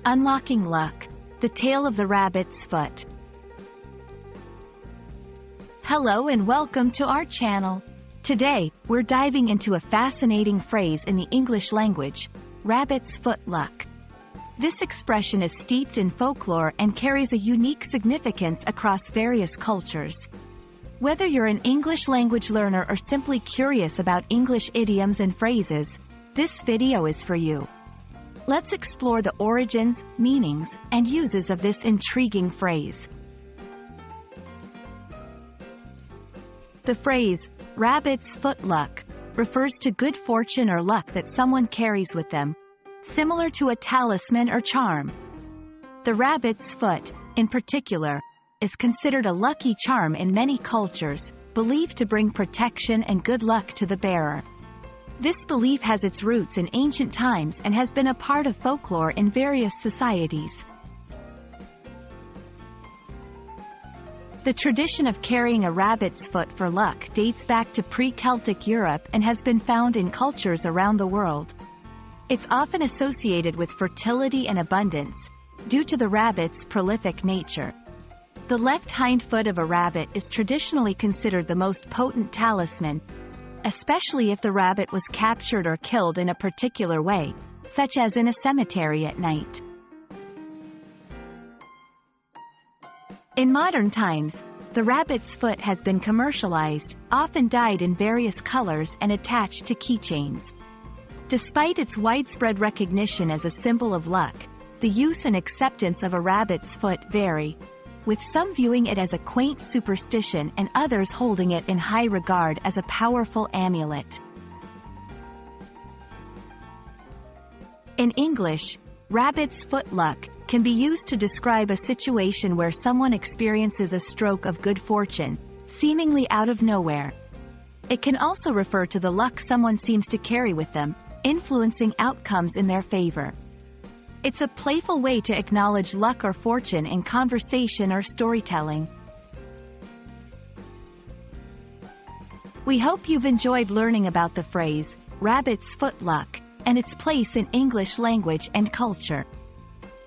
Unlocking luck. The tale of the rabbit's foot. Hello and welcome to our channel. Today, we're diving into a fascinating phrase in the English language, rabbit's foot luck. This expression is steeped in folklore and carries a unique significance across various cultures. Whether you're an English language learner or simply curious about English idioms and phrases, this video is for you. Let's explore the origins, meanings, and uses of this intriguing phrase. The phrase, rabbit's foot luck, refers to good fortune or luck that someone carries with them, similar to a talisman or charm. The rabbit's foot, in particular, is considered a lucky charm in many cultures, believed to bring protection and good luck to the bearer. This belief has its roots in ancient times and has been a part of folklore in various societies. The tradition of carrying a rabbit's foot for luck dates back to pre-Celtic Europe and has been found in cultures around the world. It's often associated with fertility and abundance, due to the rabbit's prolific nature. The left hind foot of a rabbit is traditionally considered the most potent talisman, especially if the rabbit was captured or killed in a particular way, such as in a cemetery at night. In modern times, the rabbit's foot has been commercialized, often dyed in various colors and attached to keychains. Despite its widespread recognition as a symbol of luck, the use and acceptance of a rabbit's foot vary, with some viewing it as a quaint superstition and others holding it in high regard as a powerful amulet. In English, rabbit's foot luck can be used to describe a situation where someone experiences a stroke of good fortune, seemingly out of nowhere. It can also refer to the luck someone seems to carry with them, influencing outcomes in their favor. It's a playful way to acknowledge luck or fortune in conversation or storytelling. We hope you've enjoyed learning about the phrase, rabbit's foot luck, and its place in English language and culture.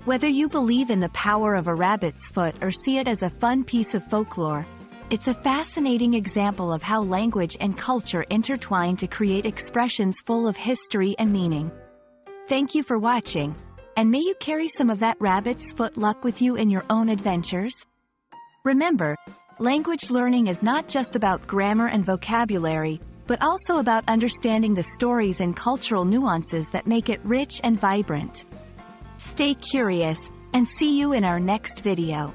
Whether you believe in the power of a rabbit's foot or see it as a fun piece of folklore, it's a fascinating example of how language and culture intertwine to create expressions full of history and meaning. Thank you for watching. And may you carry some of that rabbit's foot luck with you in your own adventures. Remember, language learning is not just about grammar and vocabulary, but also about understanding the stories and cultural nuances that make it rich and vibrant. Stay curious, and see you in our next video.